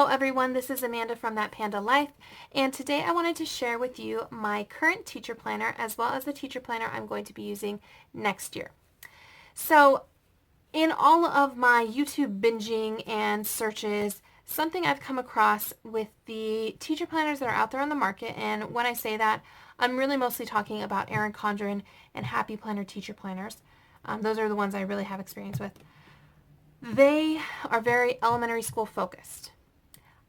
Hello everyone, this is Amanda from That Panda Life, and today I wanted to share with you my current teacher planner as well as the teacher planner I'm going to be using next year. So in all of my YouTube binging and searches, something I've come across with the teacher planners that are out there on the market, and when I say that, I'm really mostly talking about Erin Condren and Happy Planner teacher planners. Those are the ones I really have experience with. They are very elementary school focused.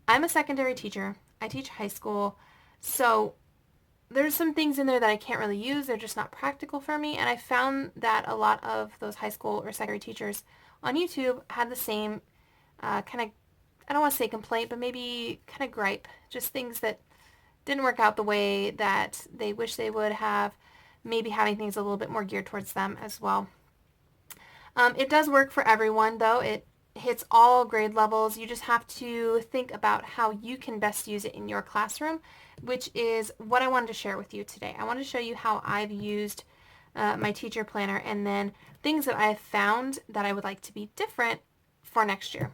I'm a secondary teacher. I teach high school, so there's some things in there that I can't really use. They're just not practical for me, and I found that a lot of those high school or secondary teachers on YouTube had the same kind of, I don't want to say complaint, but maybe kind of gripe, just things that didn't work out the way that they wish they would have, maybe having things a little bit more geared towards them as well. It does work for everyone, though. It hits all grade levels. You just have to think about how you can best use it in your classroom, which is what I wanted to share with you today. I want to show you how I've used my teacher planner and then things that I've found that I would like to be different for next year.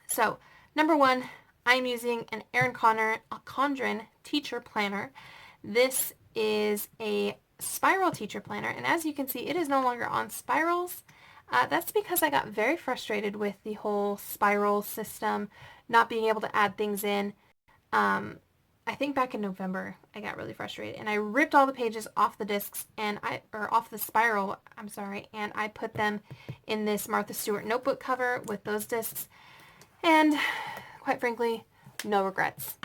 So, number one, I'm using an Erin Condren Teacher Planner. This is a spiral teacher planner, and as you can see, it is no longer on spirals. That's because I got very frustrated with the whole spiral system, not being able to add things in. I think back in November, I got really frustrated, and I ripped all the pages off the discs off the spiral, and I put them in this Martha Stewart notebook cover with those discs, and quite frankly, no regrets.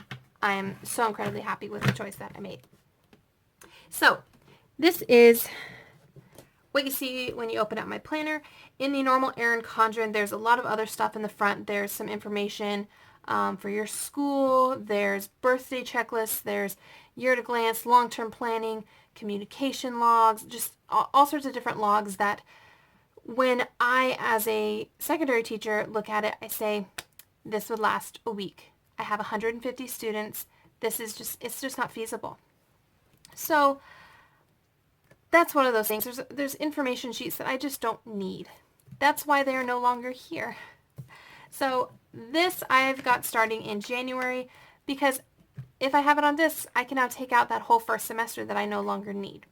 I am so incredibly happy with the choice that I made. So, this is what you see when you open up my planner. In the normal Erin Condren, there's a lot of other stuff in the front. There's some information for your school. There's birthday checklists. There's year to glance, long-term planning, communication logs, just all sorts of different logs that when I, as a secondary teacher, look at it, I say, this would last a week. I have 150 students. It's just not feasible. So that's one of those things. There's information sheets that I just don't need. That's why they are no longer here. So this I've got starting in January, because if I have it on discs, I can now take out that whole first semester that I no longer need.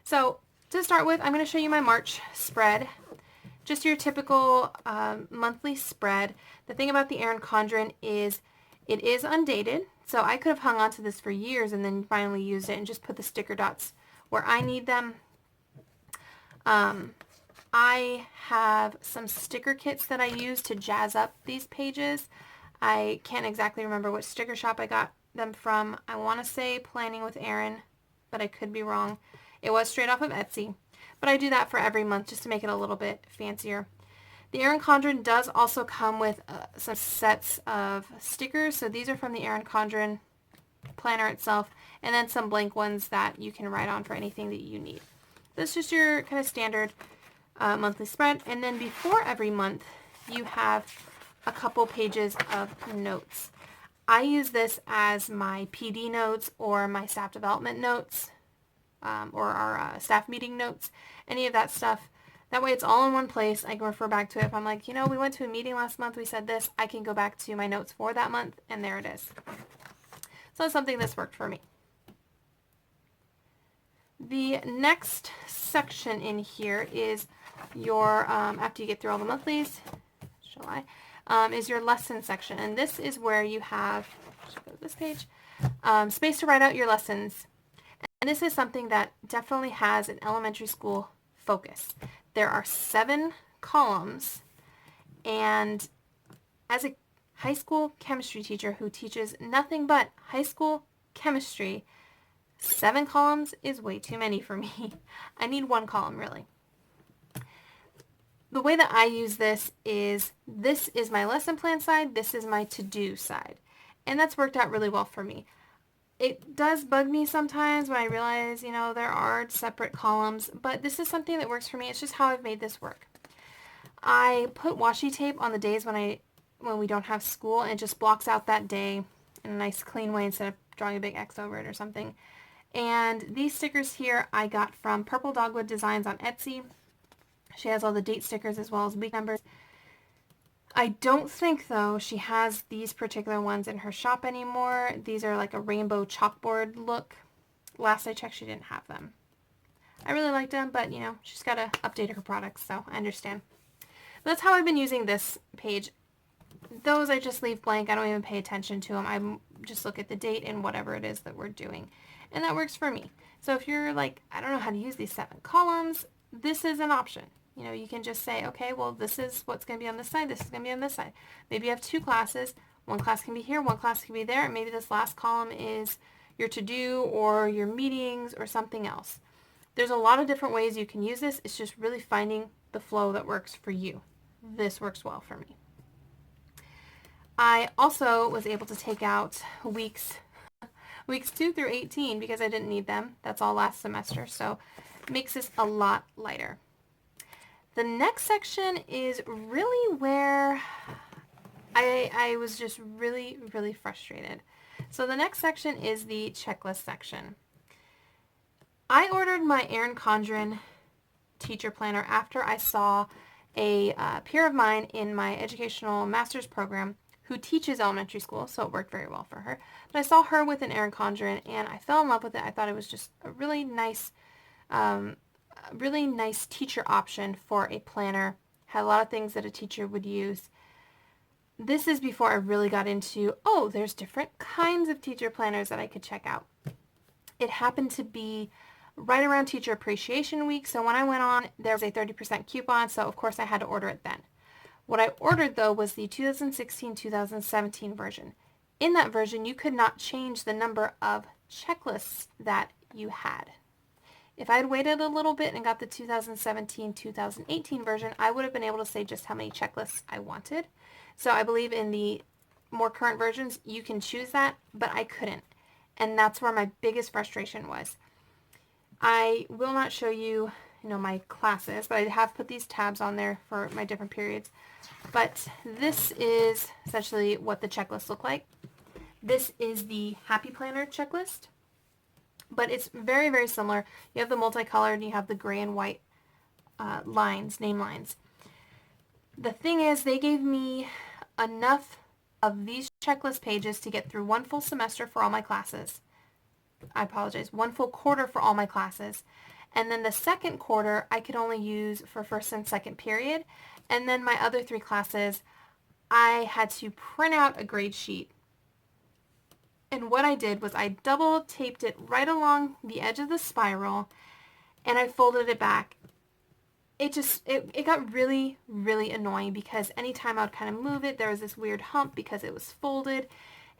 So to start with, I'm going to show you my March spread. Just your typical monthly spread. The thing about the Erin Condren is it is undated, so I could have hung on to this for years and then finally used it and just put the sticker dots where I need them. I have some sticker kits that I use to jazz up these pages. I can't exactly remember which sticker shop I got them from. I want to say Planning with Erin, but I could be wrong. It was straight off of Etsy, but I do that for every month just to make it a little bit fancier. The Erin Condren does also come with some sets of stickers, so these are from the Erin Condren planner itself, and then some blank ones that you can write on for anything that you need. That's just your kind of standard monthly spread, and then before every month you have a couple pages of notes. I use this as my PD notes or my staff development notes or our staff meeting notes, any of that stuff. That way it's all in one place. I can refer back to it. If I'm like, we went to a meeting last month, we said this, I can go back to my notes for that month, and there it is. So it's something that's worked for me. The next section in here is your, after you get through all the monthlies, is your lesson section. And this is where you have, go to this page, space to write out your lessons. And this is something that definitely has an elementary school focus. There are 7 columns, and as a high school chemistry teacher who teaches nothing but high school chemistry, 7 columns is way too many for me. I need 1 column, really. The way that I use this is my lesson plan side, this is my to-do side, and that's worked out really well for me. It does bug me sometimes when I realize, there are separate columns, but this is something that works for me. It's just how I've made this work. I put washi tape on the days when we don't have school, and it just blocks out that day in a nice clean way instead of drawing a big X over it or something. And these stickers here I got from Purple Dogwood Designs on Etsy. She has all the date stickers as well as week numbers. I don't think, though, she has these particular ones in her shop anymore. These are like a rainbow chalkboard look. Last I checked, she didn't have them. I really liked them, but, you know, she's got to update her products, so I understand. That's how I've been using this page. Those I just leave blank. I don't even pay attention to them. I just look at the date and whatever it is that we're doing. And that works for me. So if you're like, I don't know how to use these 7 columns, this is an option. You know, you can just say, okay, well, this is what's going to be on this side. This is going to be on this side. Maybe you have 2 classes. One class can be here. One class can be there. And maybe this last column is your to-do or your meetings or something else. There's a lot of different ways you can use this. It's just really finding the flow that works for you. This works well for me. I also was able to take out weeks 2 through 18 because I didn't need them. That's all last semester, so it makes this a lot lighter. The next section is really where I was just really, really frustrated. So the next section is the checklist section. I ordered my Erin Condren Teacher Planner after I saw a peer of mine in my educational master's program who teaches elementary school, so it worked very well for her. But I saw her with an Erin Condren, and I fell in love with it. I thought it was just a really nice teacher option for a planner. Had a lot of things that a teacher would use. This is before I really got into, oh, there's different kinds of teacher planners that I could check out. It happened to be right around Teacher Appreciation Week, so when I went on, there was a 30% coupon, so of course I had to order it then. What I ordered, though, was the 2016-2017 version. In that version, you could not change the number of checklists that you had. If I had waited a little bit and got the 2017-2018 version, I would have been able to say just how many checklists I wanted. So I believe in the more current versions, you can choose that, but I couldn't. And that's where my biggest frustration was. I will not show you, my classes, but I have put these tabs on there for my different periods. But this is essentially what the checklists look like. This is the Happy Planner checklist, but it's very, very similar. You have the multicolored and you have the gray and white name lines. The thing is, they gave me enough of these checklist pages to get through one full semester for all my classes. I apologize, one full quarter for all my classes. And then the second quarter I could only use for first and second period. And then my other 3 classes, I had to print out a grade sheet. And what I did was I double taped it right along the edge of the spiral and I folded it back. It got really, really annoying because anytime I would kind of move it, there was this weird hump because it was folded.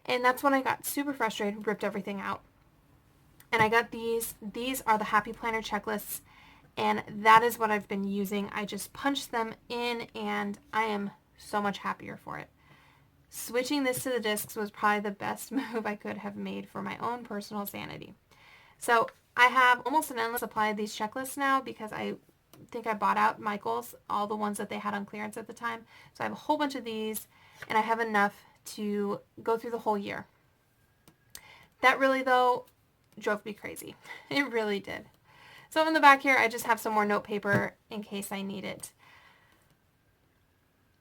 And that's when I got super frustrated, ripped everything out. And I got these. These are the Happy Planner checklists, and that is what I've been using. I just punched them in, and I am so much happier for it. Switching this to the discs was probably the best move I could have made for my own personal sanity. So I have almost an endless supply of these checklists now because I think I bought out Michael's, all the ones that they had on clearance at the time. So I have a whole bunch of these, and I have enough to go through the whole year. That really, though, drove me crazy. It really did. So in the back here, I just have some more note paper in case I need it.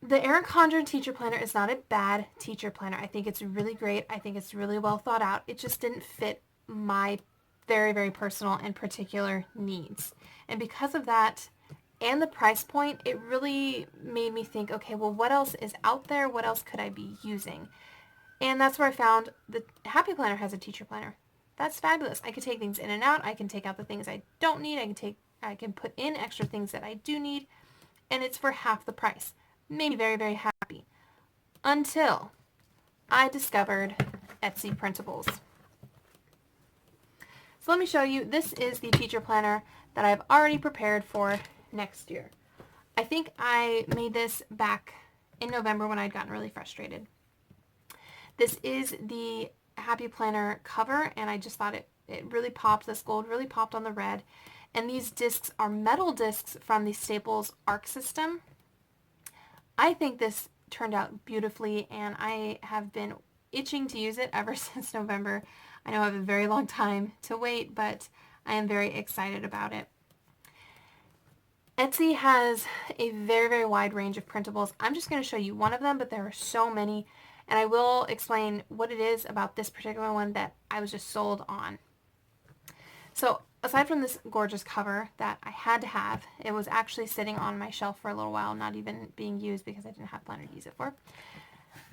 The Erin Condren Teacher Planner is not a bad teacher planner. I think it's really great. I think it's really well thought out. It just didn't fit my very, very personal and particular needs. And because of that and the price point, it really made me think, okay, well, what else is out there? What else could I be using? And that's where I found the Happy Planner has a teacher planner. That's fabulous. I can take things in and out. I can take out the things I don't need. I can put in extra things that I do need. And it's for half the price. Made me very, very happy. Until I discovered Etsy printables. So let me show you. This is the teacher planner that I've already prepared for next year. I think I made this back in November when I'd gotten really frustrated. This is the Happy Planner cover, and I just thought it really popped. This gold really popped on the red. And these discs are metal discs from the Staples Arc System. I think this turned out beautifully, and I have been itching to use it ever since November. I know I have a very long time to wait, but I am very excited about it. Etsy has a very, very wide range of printables. I'm just going to show you one of them, but there are so many, and I will explain what it is about this particular one that I was just sold on. So aside from this gorgeous cover that I had to have, it was actually sitting on my shelf for a little while, not even being used because I didn't have Planner to use it for.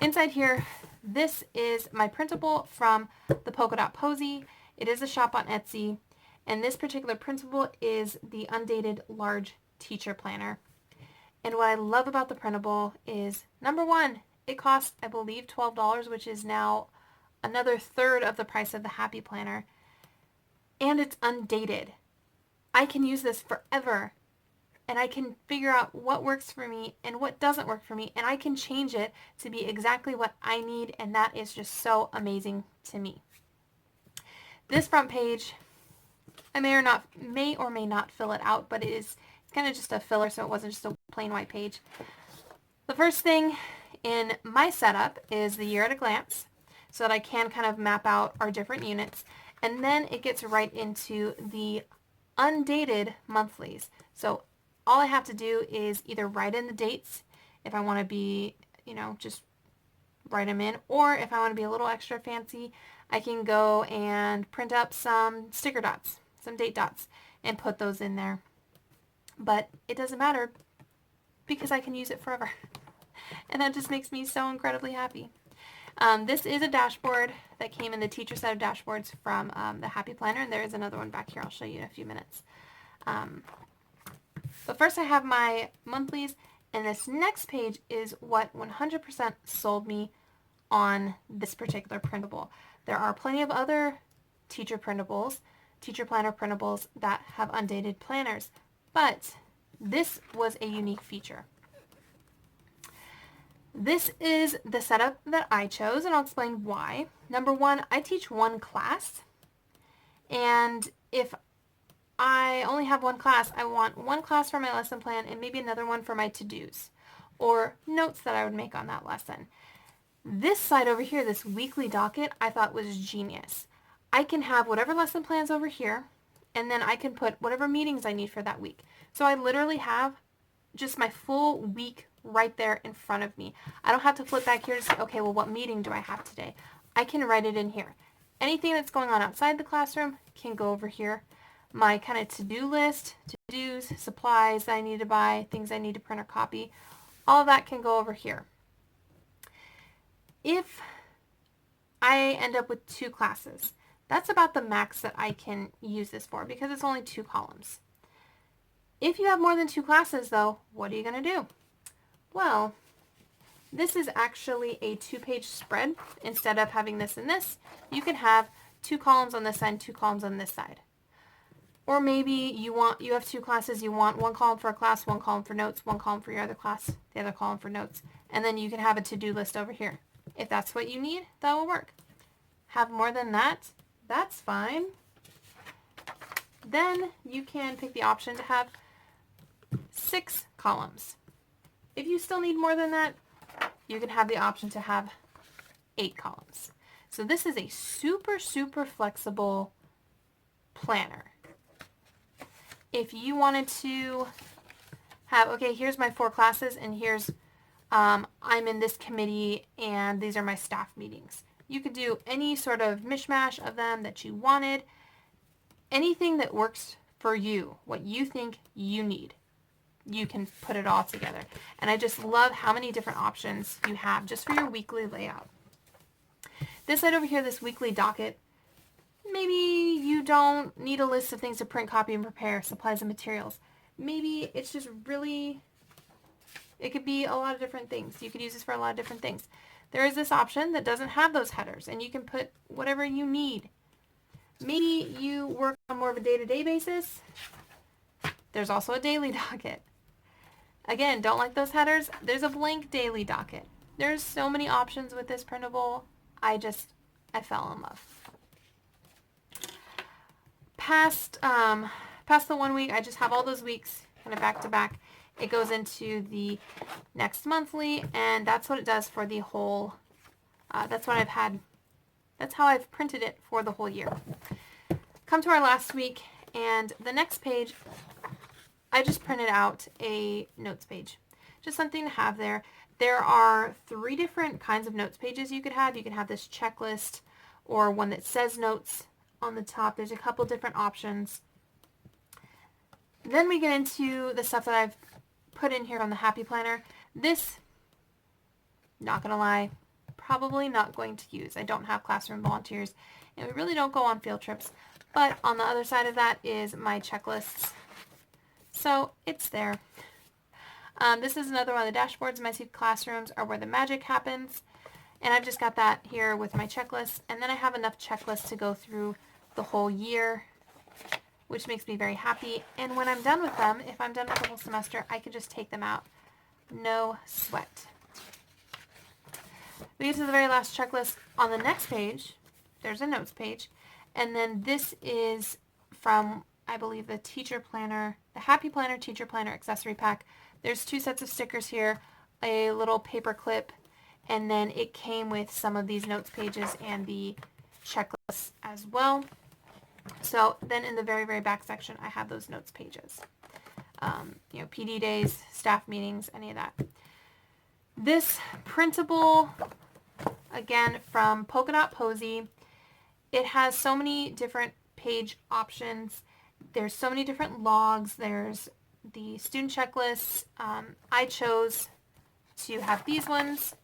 Inside here, this is my printable from the Polka Dot Posy. It is a shop on Etsy, and this particular printable is the undated large teacher planner. And what I love about the printable is, number one, it costs, I believe, $12, which is now another third of the price of the Happy Planner. And it's undated. I can use this forever, and I can figure out what works for me and what doesn't work for me, and I can change it to be exactly what I need, and that is just so amazing to me. This front page, I may or may not fill it out, but it's kind of just a filler, so it wasn't just a plain white page. The first thing in my setup is the year at a glance, so that I can kind of map out our different units. And then it gets right into the undated monthlies. So all I have to do is either write in the dates if I want to be, just write them in, or if I want to be a little extra fancy, I can go and print up some sticker dots, some date dots, and put those in there. But it doesn't matter because I can use it forever. And that just makes me so incredibly happy. This is a dashboard that came in the teacher set of dashboards from the Happy Planner, and there is another one back here I'll show you in a few minutes. But first I have my monthlies, and this next page is what 100% sold me on this particular printable. There are plenty of other teacher printables, teacher planner printables that have undated planners, but this was a unique feature. This is the setup that I chose, and I'll explain why. Number one, I teach one class, and if I only have one class, I want one class for my lesson plan and maybe another one for my to-dos or notes that I would make on that lesson. This side over here, this weekly docket, I thought was genius. I can have whatever lesson plans over here, and then I can put whatever meetings I need for that week. So I literally have just my full week right there in front of me. I don't have to flip back here to say, okay, well, what meeting do I have today? I can write it in here. Anything that's going on outside the classroom can go over here. My kind of to-do list, to-dos, supplies that I need to buy, things I need to print or copy, all of that can go over here. If I end up with 2 classes, that's about the max that I can use this for because it's only 2 columns. If you have more than 2 classes, though, what are you going to do? Well, this is actually a 2-page spread. Instead of having this and this, you can have 2 columns on this side and 2 columns on this side. Or maybe you have 2 classes, you want 1 column for a class, 1 column for notes, 1 column for your other class, the other column for notes, and then you can have a to-do list over here. If that's what you need, that will work. Have more than that, that's fine. Then you can pick the option to have 6 columns. If you still need more than that, you can have the option to have 8 columns. So this is a super, super flexible planner. If you wanted to have, okay, here's my 4 classes, and here's, I'm in this committee, and these are my staff meetings. You could do any sort of mishmash of them that you wanted. Anything that works for you, what you think you need, you can put it all together. And I just love how many different options you have just for your weekly layout. This side over here, this weekly docket, maybe you don't need a list of things to print, copy, and prepare, supplies and materials. Maybe it's just really, it could be a lot of different things. You could use this for a lot of different things. There is this option that doesn't have those headers, and you can put whatever you need. Maybe you work on more of a day-to-day basis. There's also a daily docket. Again, don't like those headers? There's a blank daily docket. There's so many options with this printable. I fell in love. Past the 1 week, I just have all those weeks kind of back to back. It goes into the next monthly, and that's what it does for the whole, that's how I've printed it for the whole year. Come to our last week, and the next page I just printed out a notes page. Just something to have there. There are 3 different kinds of notes pages you could have. You can have this checklist or one that says notes on the top. There's a couple different options. Then we get into the stuff that I've put in here on the Happy Planner. This, not gonna lie, probably not going to use. I don't have classroom volunteers, and we really don't go on field trips. But on the other side of that is my checklists. So it's there. This is another one of the dashboards. Messy classrooms are where the magic happens. And I've just got that here with my checklist. And then I have enough checklists to go through the whole year, which makes me very happy. And when I'm done with them, if I'm done with the whole semester, I can just take them out. No sweat. We get to the very last checklist. On the next page, there's a notes page. And then this is from, I believe, the Teacher Planner, the Happy Planner Teacher Planner Accessory Pack. There's 2 sets of stickers here, a little paper clip, and then it came with some of these notes pages and the checklists as well. So then in the very, very back section, I have those notes pages. PD days, staff meetings, any of that. This printable, again, from Polka Dot Posy. It has so many different page options. There's so many different logs. There's the student checklists. I chose to have these ones.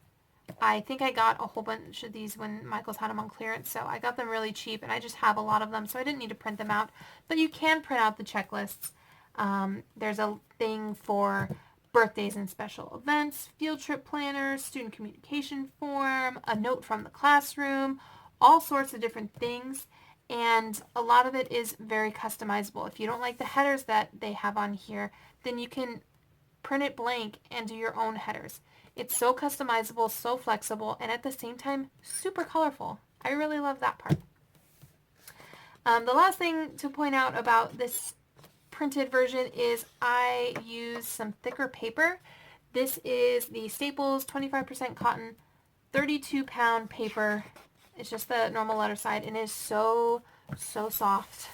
I think I got a whole bunch of these when Michael's had them on clearance, so I got them really cheap, and I just have a lot of them, so I didn't need to print them out. But you can print out the checklists. There's a thing for birthdays and special events, field trip planners, student communication form, a note from the classroom, all sorts of different things. And a lot of it is very customizable. If you don't like the headers that they have on here, then you can print it blank and do your own headers. It's so customizable, so flexible, and at the same time, super colorful. I really love that part. The last thing to point out about this printed version is I use some thicker paper. This is the Staples 25% cotton 32-pound paper. It's just the normal letter side, and it is so soft,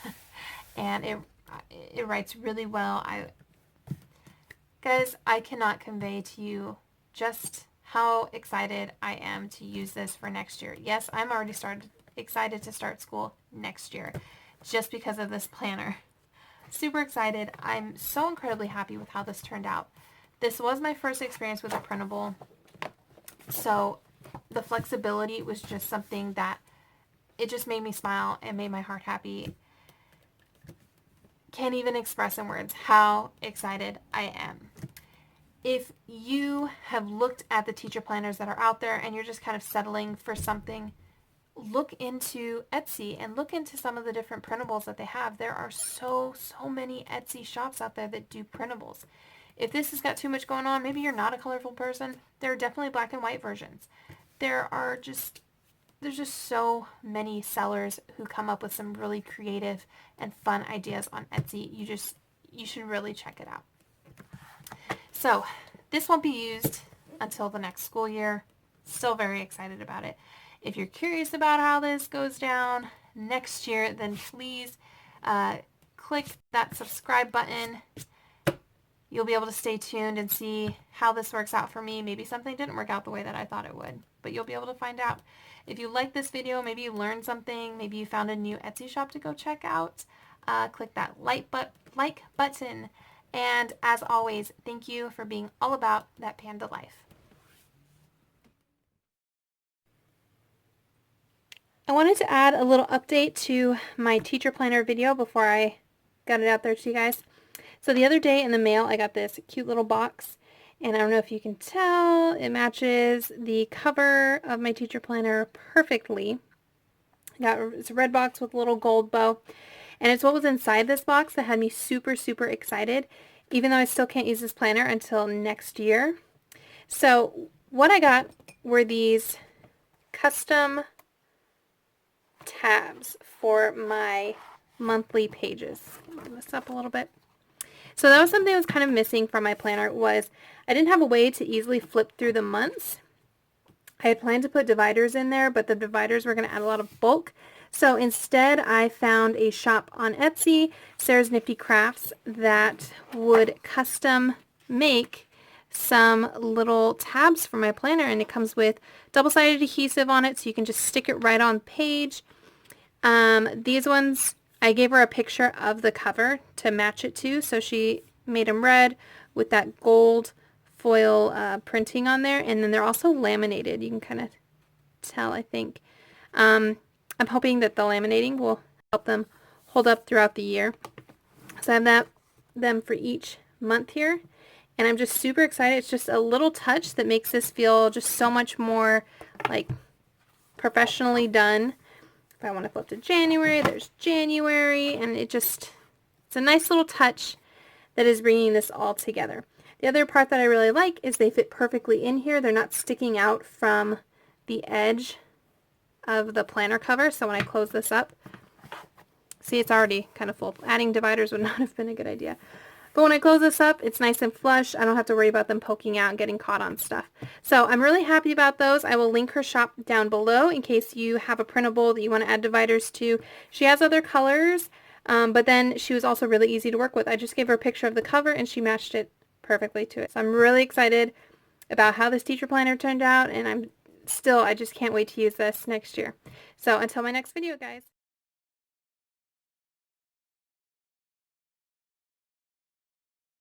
and it writes really well. Guys, I cannot convey to you just how excited I am to use this for next year. Yes, I'm already excited to start school next year just because of this planner. Super excited. I'm so incredibly happy with how this turned out. This was my first experience with a printable, so the flexibility was just something that it just made me smile and made my heart happy. Can't even express in words how excited I am. If you have looked at the teacher planners that are out there and you're just kind of settling for something, look into Etsy and look into some of the different printables that they have. There are so many Etsy shops out there that do printables. If this has got too much going on, maybe you're not a colorful person, there are definitely black and white versions. There's just so many sellers who come up with some really creative and fun ideas on Etsy. You should really check it out. So this won't be used until the next school year. Still very excited about it. If you're curious about how this goes down next year, then please click that subscribe button. You'll be able to stay tuned and see how this works out for me. Maybe something didn't work out the way that I thought it would, but you'll be able to find out. If you like this video, maybe you learned something, maybe you found a new Etsy shop to go check out, click that like button. And as always, thank you for being all about that panda life. I wanted to add a little update to my teacher planner video before I got it out there to you guys. So the other day in the mail, I got this cute little box, and I don't know if you can tell, it matches the cover of my teacher planner perfectly. It's a red box with a little gold bow, and it's what was inside this box that had me super excited, even though I still can't use this planner until next year. So what I got were these custom tabs for my monthly pages. Move this up a little bit. So that was something that was kind of missing from my planner, was I didn't have a way to easily flip through the months. I had planned to put dividers in there, but the dividers were going to add a lot of bulk, So instead, I found a shop on Etsy, Sarah's Nifty Crafts, that would custom make some little tabs for my planner, and it comes with double-sided adhesive on it, so you can just stick it right on page. These ones, I gave her a picture of the cover to match it to, so she made them red with that gold foil printing on there, and then they're also laminated. You can kind of tell, I think. I'm hoping that the laminating will help them hold up throughout the year. So I have them for each month here, and I'm just super excited. It's just a little touch that makes this feel just so much more like professionally done. If I want to flip to January, there's January, and it's a nice little touch that is bringing this all together. The other part that I really like is they fit perfectly in here. They're not sticking out from the edge of the planner cover, so when I close this up, see, it's already kind of full. Adding dividers would not have been a good idea. But when I close this up, it's nice and flush. I don't have to worry about them poking out and getting caught on stuff. So I'm really happy about those. I will link her shop down below in case you have a printable that you want to add dividers to. She has other colors, but then she was also really easy to work with. I just gave her a picture of the cover and she matched it perfectly to it. So I'm really excited about how this teacher planner turned out, and I just can't wait to use this next year. So until my next video, guys.